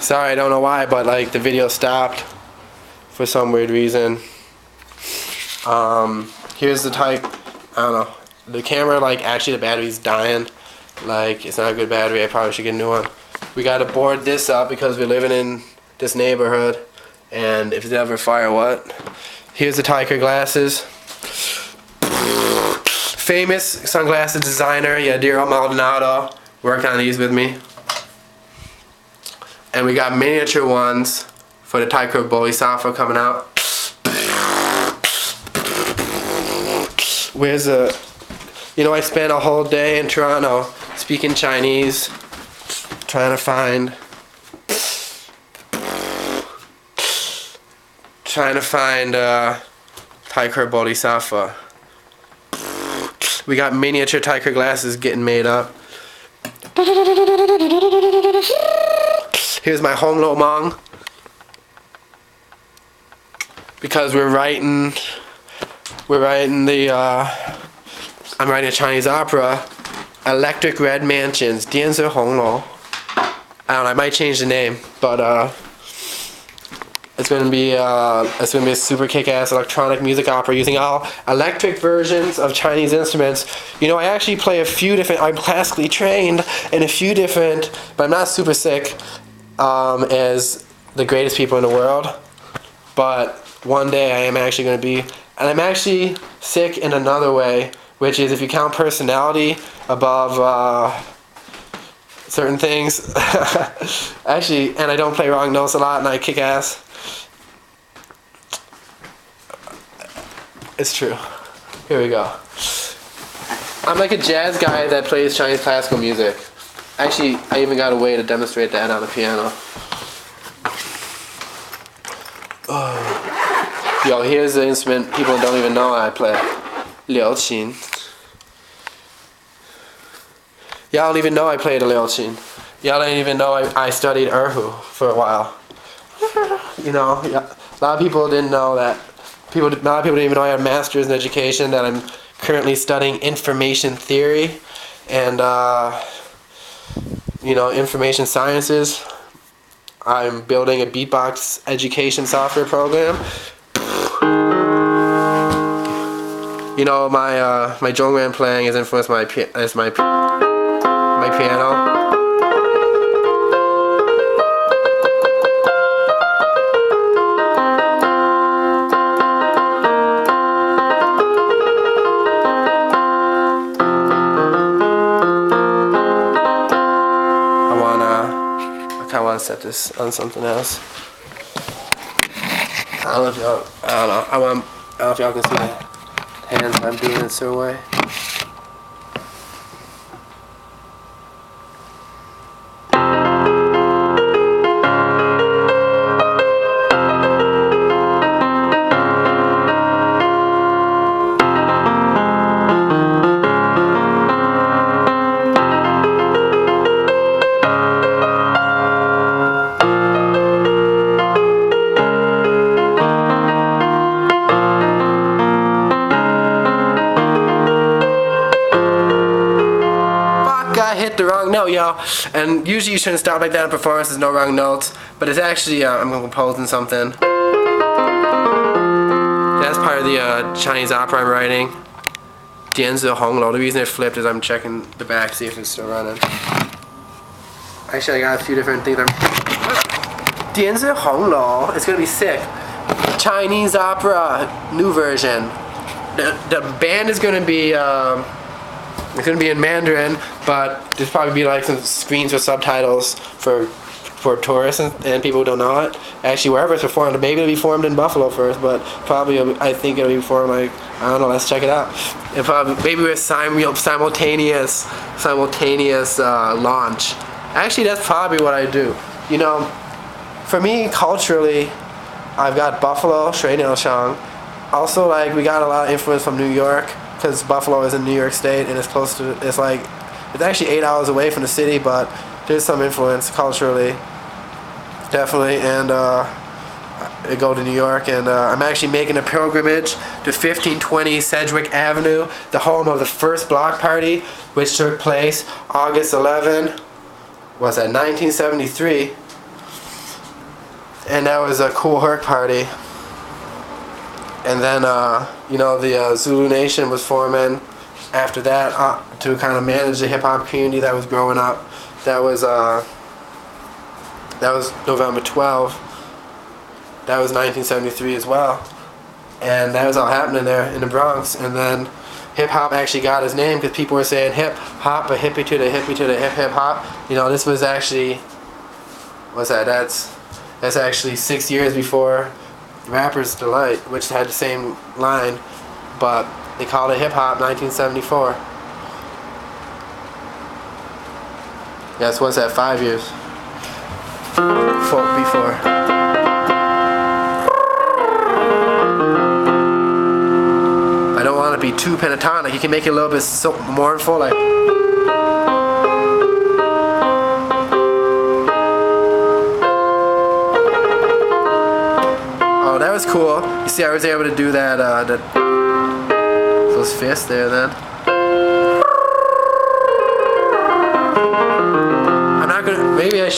Sorry, I don't know why, but like the video stopped for some weird reason. Here's the type. I don't know. The camera, like, actually the battery's dying. Like, it's not a good battery. I probably should get a new one. We gotta board this up because we're living in this neighborhood, and if it's ever fire, what? Here's the Tiger glasses. Famous sunglasses designer Yadiro Maldonado worked on these with me. And we got miniature ones for the Tiger Bodhisattva coming out. Where's the... You know, I spent a whole day in Toronto speaking Chinese, trying to find Tiger Bodhisattva. We got miniature Tiger glasses getting made up. Here's my Hong Lo Mong. Because I'm writing a Chinese opera, Electric Red Mansions, Dianzi Hong Lo. I don't know, I might change the name, but it's gonna be a super kick-ass electronic music opera using all electric versions of Chinese instruments. You know, I actually play a few different. I'm classically trained in a few different, but I'm not super sick as the greatest people in the world. But one day I am actually gonna be, and I'm actually sick in another way, which is if you count personality above certain things. Actually, and I don't play wrong notes a lot, and I kick ass. It's true. Here we go. I'm like a jazz guy that plays Chinese classical music. Actually, I even got a way to demonstrate that on the piano. Yo, here's the instrument people don't even know I play. Liu Qin. Y'all don't even know I played a Liu Qin. Y'all don't even know I studied erhu for a while. You know, a lot of people didn't know that. A lot of people didn't even know I had a master's in education, that I'm currently studying information theory and, you know, information sciences. I'm building a beatbox education software program. You know, my Zhongren playing has influenced my piano. I want to set this on something else. I don't know if y'all can see the hands I'm doing it so way. I hit the wrong note, y'all. And usually you shouldn't stop like that in performance. There's no wrong notes. But it's actually, I'm composing something. That's part of the Chinese opera I'm writing. Dianzi Hong Lo. The reason it flipped is I'm checking the back to see if it's still running. Actually, I got a few different things. Dianzi Hong Lo. It's gonna be sick. Chinese opera, new version. The band is gonna be, it's gonna be in Mandarin, but there's probably be like some screens with subtitles for tourists and people who don't know it. Actually, wherever it's performed, maybe it'll be formed in Buffalo first, but probably I think it'll be formed like, I don't know. Let's check it out. It probably maybe with simultaneous launch. Actually, that's probably what I do. You know, for me culturally, I've got Buffalo, Shui Niao Shang. Also, like, we got a lot of influence from New York, because Buffalo is in New York State and it's close to, it's actually 8 hours away from the city, but there's some influence culturally, definitely. And I go to New York, and I'm actually making a pilgrimage to 1520 Sedgwick Avenue, the home of the first block party, which took place August 11, was that 1973? and that was a Cool Herc party. And then you know, the Zulu Nation was forming after that to kind of manage the hip hop community that was growing up. That was November 12th. That was 1973 as well, and that was all happening there in the Bronx. And then hip hop actually got his name because people were saying hip hop, a hippie to the hip hip hop. You know, this was actually, what's that? That's actually 6 years before Rapper's Delight, which had the same line, but they called it hip hop. 1974. Yes, what's that? 5 years before. I don't want to be too pentatonic. You can make it a little bit mournful, like. Oh, that was cool. You see, I was able to do that. Those fists there, then. Maybe I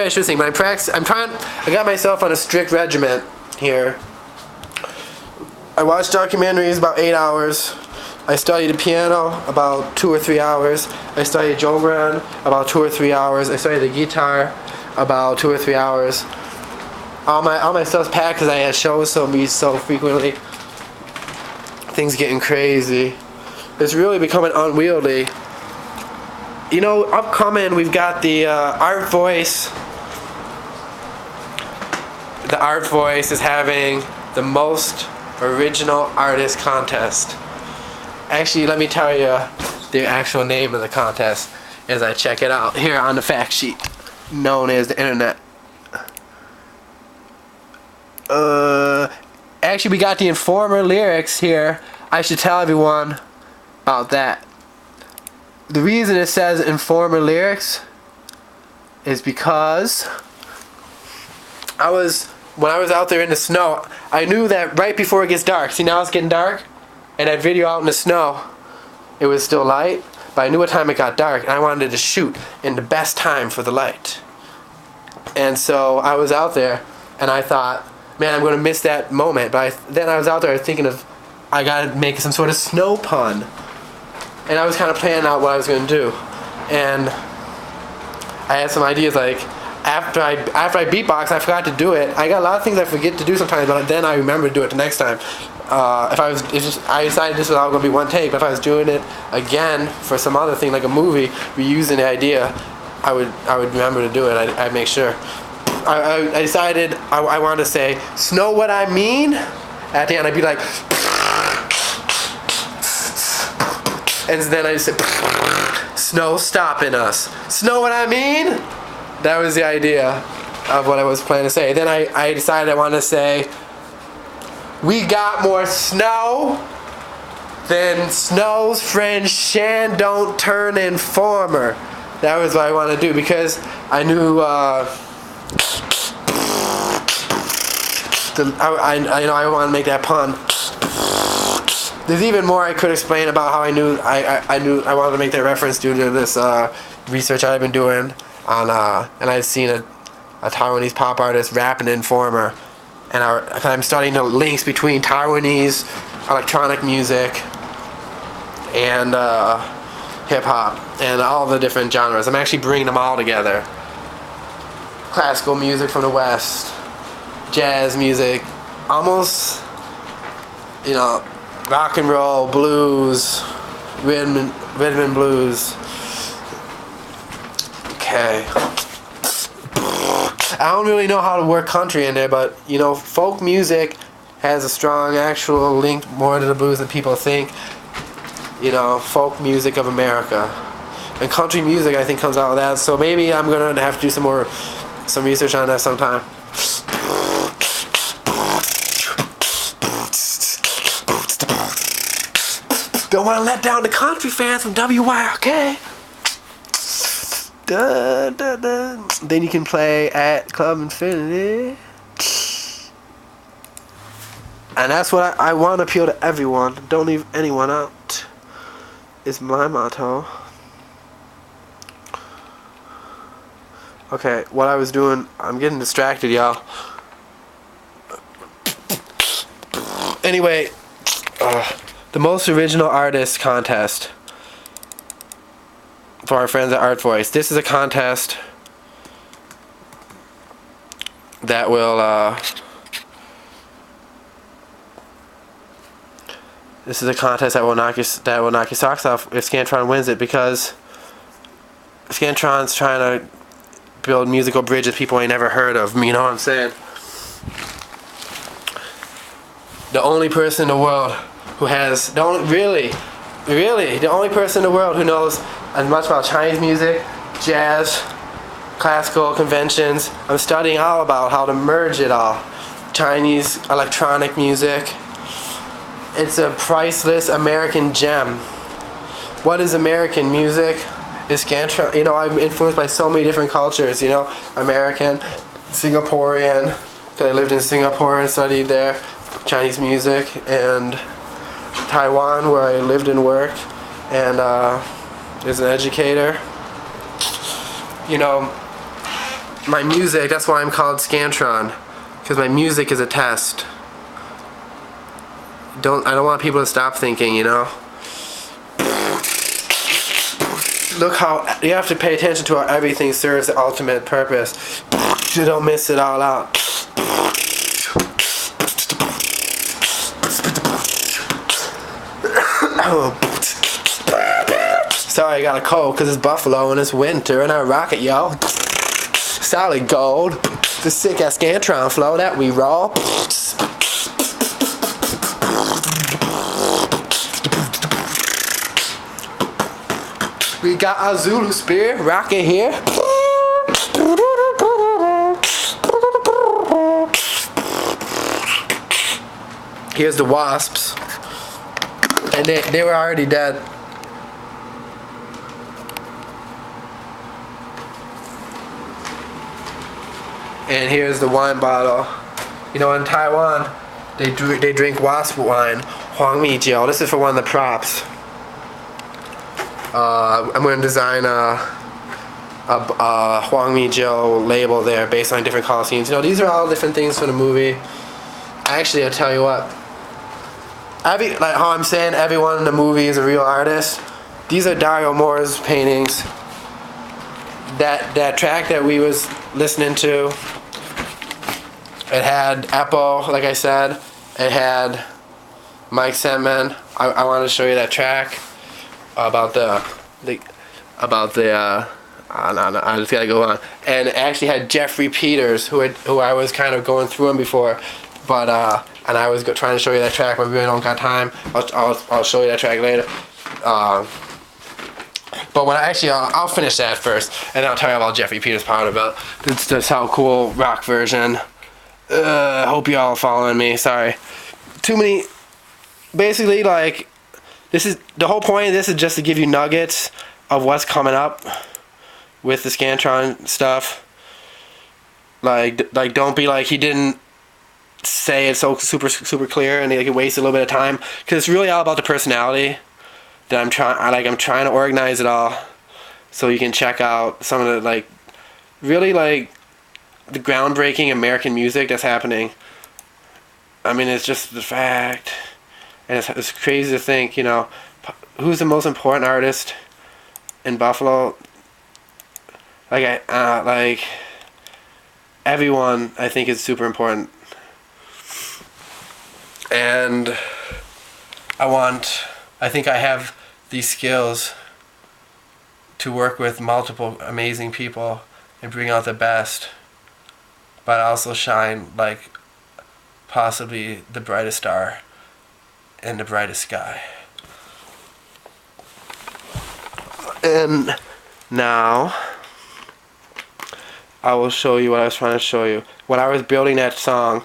should sing, but I got myself on a strict regiment here. I watched documentaries about 8 hours. I studied the piano about 2 or 3 hours. I studied Jogran about 2 or 3 hours. I studied the guitar about 2 or 3 hours. All my stuff's packed because I had shows so frequently. Things getting crazy. It's really becoming unwieldy. You know, upcoming, we've got the Art Voice. The Art Voice is having the most original artist contest. Actually, let me tell you the actual name of the contest as I check it out here on the fact sheet, known as the internet. Actually, we got the Informer lyrics here. I should tell everyone about that. The reason it says Informer lyrics is because when I was out there in the snow, I knew that right before it gets dark. See, now it's getting dark, and that video out in the snow, it was still light, but I knew what time it got dark, and I wanted to shoot in the best time for the light. And so I was out there, and I thought, man, I'm going to miss that moment. But then I was out there thinking of, I got to make some sort of snow pun. And I was kind of planning out what I was going to do. And I had some ideas, like, after I beatbox, I forgot to do it. I got a lot of things I forget to do sometimes, but then I remember to do it the next time. I decided this was all going to be one take, but if I was doing it again for some other thing, like a movie, reusing the idea, I would remember to do it. I'd make sure. I decided I wanted to say, "Snow what I mean?" At the end, I'd be like, and then I just said, "Snow stopping us." Snow what I mean? That was the idea of what I was planning to say. Then I decided I wanted to say, "We got more snow than Snow's friend Shan don't turn Informer." That was what I wanted to do because I knew I want to make that pun. There's even more I could explain about how I knew I wanted to make that reference due to this research I've been doing on and I've seen a Taiwanese pop artist rapping Informer, and I'm studying the links between Taiwanese electronic music and hip hop and all the different genres. I'm actually bringing them all together. Classical music from the West, jazz music, almost, you know, rock and roll, blues, rhythm and blues. Okay. I don't really know how to work country in there, but you know, folk music has a strong actual link more to the blues than people think. You know, folk music of America. And country music, I think, comes out of that. So maybe I'm gonna have to do some research on that sometime. Don't want to let down the country fans from WYRK. Then you can play at Club Infinity. And that's what I want to appeal to everyone. Don't leave anyone out. Is my motto. Okay, what I was doing, I'm getting distracted, y'all. Anyway, the most original artist contest for our friends at Art Voice. This is a contest that will knock your socks off if Scantron wins it, because Scantron's trying to build musical bridges people ain't never heard of. You know what I'm saying? The only person in the world who has the only person in the world who knows as much about Chinese music, jazz, classical conventions. I'm studying all about how to merge it all. Chinese electronic music. It's a priceless American gem. What is American music? Is Scantron. You know, I'm influenced by so many different cultures. You know, American, Singaporean, because I lived in Singapore and studied there. Chinese music, and Taiwan, where I lived and worked, and as an educator. You know, my music, that's why I'm called Scantron, because my music is a test. I don't want people to stop thinking, you know. Look how you have to pay attention to how everything serves the ultimate purpose. You don't miss it all out. Sorry, I got a cold because it's Buffalo and it's winter and I rock it, yo. Solid gold. The sick ass Scantron flow that we roll. We got our Zulu spirit rocking here. Here's the Wasps. And they were already dead. And here's the wine bottle. You know, in Taiwan, they drink wasp wine, Huang Mi Jiao. This is for one of the props. I'm going to design a Huang Mi Jiao label there based on different color schemes. You know, these are all different things for the movie. Actually, I'll tell you what. Like how I'm saying everyone in the movie is a real artist. These are Dario Moore's paintings. That track that we was listening to, it had Eppo, like I said. It had Mike Sentman. I wanted to show you that track about the I just gotta go on. And it actually had Jeffrey Peters, who I was kind of going through him before, but and I was trying to show you that track, but we really don't got time. I'll show you that track later. But when I'll finish that first, and I'll tell you about Jeffrey Peters' Powder Belt. It's just how cool rock version. Hope you all following me. Sorry, too many. Basically, like, this is the whole point of this is just to give you nuggets of what's coming up with the Scantron stuff. Like don't be like he didn't say it so super clear and he wasted a little bit of time, because it's really all about the personality that I'm trying to organize it all so you can check out some of the really the groundbreaking American music that's happening. I mean, it's just the fact, and it's crazy to think, you know, who's the most important artist in Buffalo. Everyone I think is super important. And I think I have these skills to work with multiple amazing people and bring out the best, but also shine like possibly the brightest star in the brightest sky. And now I will show you what I was trying to show you. When I was building that song,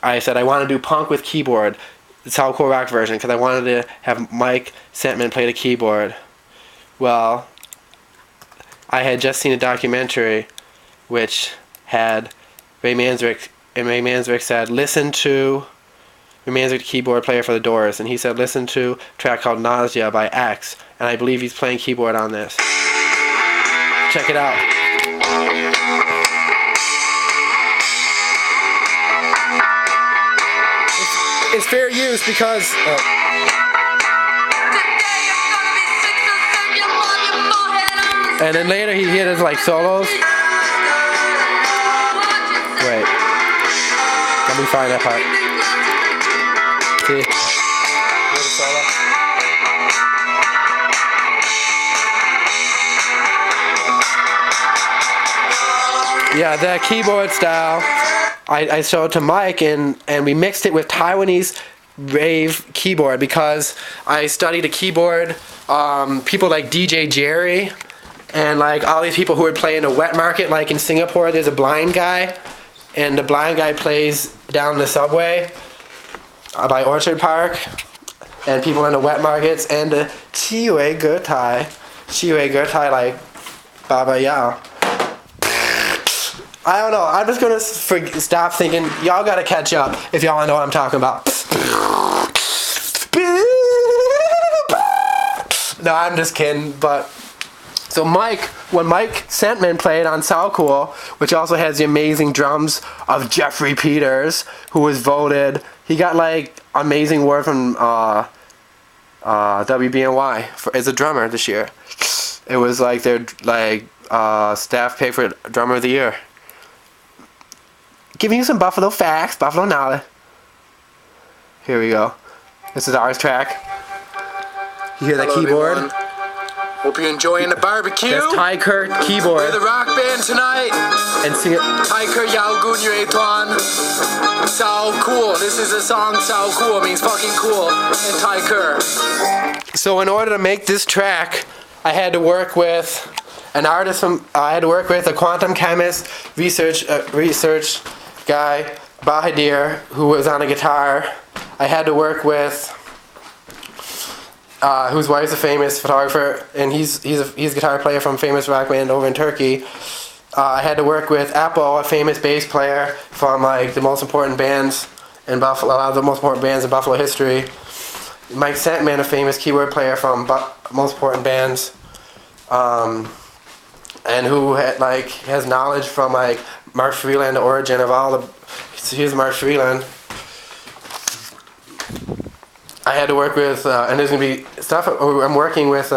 I said I want to do punk with keyboard. It's how cool rock version, because I wanted to have Mike Sentman play the keyboard. Well, I had just seen a documentary which had Ray Manzarek, and Ray Manzarek said, listen to Ray Manzarek, the keyboard player for the Doors, and he said listen to a track called Nausea by X, and I believe he's playing keyboard on this. Check it out. It's fair use because. And then later he hit his like solos. Wait. Let me find that part. See? Here's the solo. Yeah, that keyboard style I showed to Mike, and we mixed it with Taiwanese rave keyboard because I studied a keyboard. People like DJ Jerry and like all these people who would play in a wet market, like in Singapore there's a blind guy, and the blind guy plays down the subway by Orchard Park, and people in the wet markets, and the Chi Wei Ge Tai like Baba Yao. I don't know. I'm just gonna stop thinking. Y'all gotta catch up if y'all know what I'm talking about. No, I'm just kidding. But so when Mike Sentman played on So Cool, which also has the amazing drums of Jeffrey Peters, who was voted. He got like amazing award from WBNY as a drummer this year. It was like their staff pick for drummer of the year. Giving you some Buffalo facts, Buffalo knowledge. Here we go. This is ours track. You hear that keyboard? Everyone. Hope you're enjoying the barbecue. That's Ty Kurt keyboard. We're the rock band tonight. And sing it. Ty Kurt Yao Gun Yue Tuan. So cool. This is a song. So cool means fucking cool. And Ty Kurt. So in order to make this track, I had to work with an artist I had to work with a quantum chemist, research guy, Bahadir, who was on a guitar. I had to work with whose wife's a famous photographer, and he's a guitar player from a famous rock band over in Turkey. I had to work with Apple, a famous bass player from like the most important bands in Buffalo, a lot of the most important bands in Buffalo history. Mike Sentman, a famous keyboard player from most important bands, and who has knowledge from like Mark Freeland, the origin of all the. Here's Mark Freeland. I had to work with, and there's gonna be stuff. I'm working with